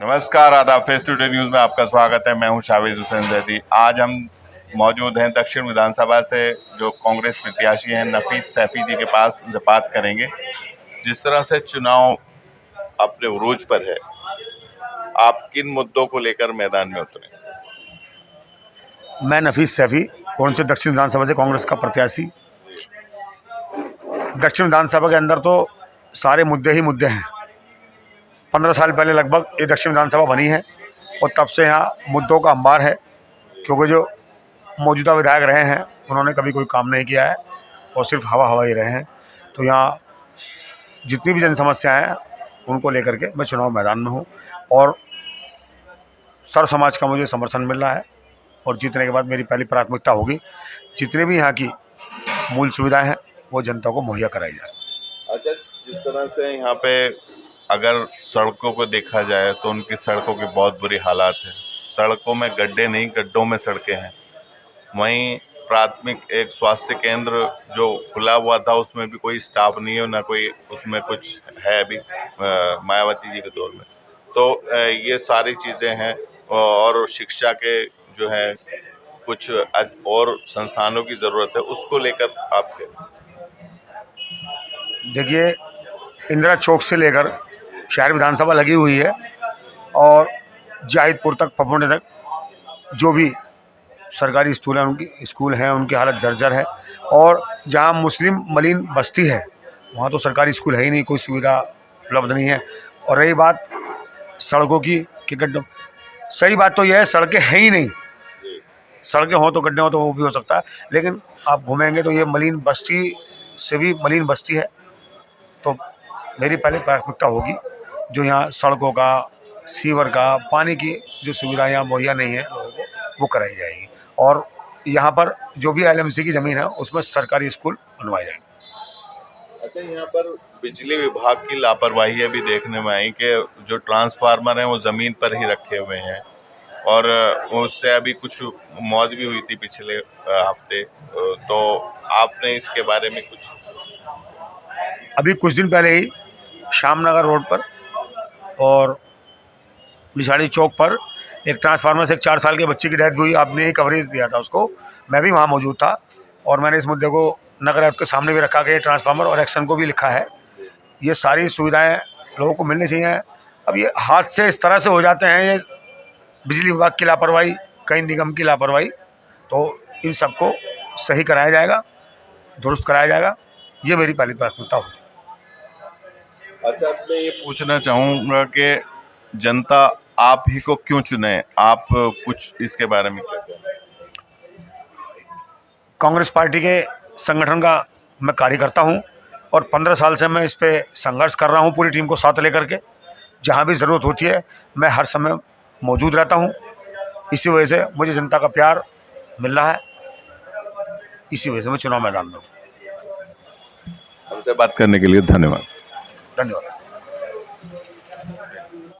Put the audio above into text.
नमस्कार, आदाब। Face today news में आपका स्वागत है। मैं हूं शावेज हुसैन जैदी। आज हम मौजूद हैं दक्षिण विधानसभा से जो कांग्रेस प्रत्याशी हैं नफीस सैफी जी के पास। उनसे बात करेंगे। जिस तरह से चुनाव अपने उरूज पर है, आप किन मुद्दों को लेकर मैदान में उतरे? मैं नफीस सैफी कौन दक्षिण विधानसभा से कांग्रेस का प्रत्याशी। दक्षिण विधानसभा के अंदर तो सारे मुद्दे ही मुद्दे हैं। 15 साल पहले लगभग ये दक्षिण विधानसभा बनी है और तब से यहाँ मुद्दों का अंबार है, क्योंकि जो मौजूदा विधायक रहे हैं उन्होंने कभी कोई काम नहीं किया है और सिर्फ हवा ही रहे हैं। तो यहाँ जितनी भी जन समस्याएँ हैं उनको लेकर के मैं चुनाव मैदान में हूँ और सर्व समाज का मुझे समर्थन मिल रहा है। और जीतने के बाद मेरी पहली प्राथमिकता होगी जितने भी यहाँ की मूल सुविधाएं हैं वो जनता को मुहैया कराई जाए। अच्छा, जिस तरह से यहाँ पे अगर सड़कों को देखा जाए तो उनकी सड़कों की बहुत बुरी हालात है। सड़कों में गड्ढे नहीं, गड्ढों में सड़कें हैं। वहीं प्राथमिक एक स्वास्थ्य केंद्र जो खुला हुआ था उसमें भी कोई स्टाफ नहीं है, ना कोई उसमें कुछ है अभी मायावती जी के दौर में। तो ये सारी चीज़ें हैं। और शिक्षा के जो है कुछ और संस्थानों की ज़रूरत है, उसको लेकर आपके देखिए, इंदिरा चौक से लेकर शहर विधानसभा लगी हुई है और जाहिदपुर तक पपौने तक जो भी सरकारी स्कूल हैं उनकी हालत जर्जर है। और जहाँ मुस्लिम मलिन बस्ती है वहाँ तो सरकारी स्कूल है ही नहीं, कोई सुविधा उपलब्ध नहीं है। और रही बात सड़कों की कि गड्ढों, सही बात तो यह है सड़कें हैं ही नहीं। सड़कें हों तो गड्ढे हों तो वो भी हो सकता है, लेकिन आप घूमेंगे तो ये मलिन बस्ती से भी मलिन बस्ती है। तो मेरी पहले प्राथमिकता होगी जो यहाँ सड़कों का, सीवर का, पानी की जो सुविधाएं यहाँ मुहैया नहीं है लोगों को, वो कराई जाएगी। और यहाँ पर जो भी LMC की ज़मीन है उसमें सरकारी स्कूल बनवाए जाएंगे। अच्छा, यहाँ पर बिजली विभाग की लापरवाही भी देखने में आई कि जो ट्रांसफार्मर हैं वो ज़मीन पर ही रखे हुए हैं और उससे अभी कुछ मौत भी हुई थी पिछले हफ्ते। तो आपने इसके बारे में कुछ? अभी कुछ दिन पहले ही श्यामनगर रोड पर और बिछाड़ी चौक पर एक ट्रांसफार्मर से एक 4 साल के बच्चे की डेथ हुई। आपने ही कवरेज दिया था उसको, मैं भी वहाँ मौजूद था और मैंने इस मुद्दे को नगर आयुक्त के सामने भी रखा कि ट्रांसफार्मर और एक्शन को भी लिखा है। ये सारी सुविधाएं लोगों को मिलनी चाहिए। अब ये हादसे इस तरह से हो जाते हैं, ये बिजली विभाग की लापरवाही, कई निगम की लापरवाही, तो इन सबको सही कराया जाएगा, दुरुस्त कराया जाएगा। ये मेरी पहली प्राथमिकता होगी। अच्छा, मैं ये पूछना चाहूँगा कि जनता आप ही को क्यों चुने? आप कुछ इसके बारे में क्या कहते हैं? कांग्रेस पार्टी के संगठन का मैं कार्यकर्ता हूं और 15 साल से मैं इस पे संघर्ष कर रहा हूं पूरी टीम को साथ लेकर के। जहां भी ज़रूरत होती है मैं हर समय मौजूद रहता हूं। इसी वजह से मुझे जनता का प्यार मिल रहा है, इसी वजह से मैं चुनाव मैदान में हूँ। हमसे बात करने के लिए धन्यवाद। धन्यवाद।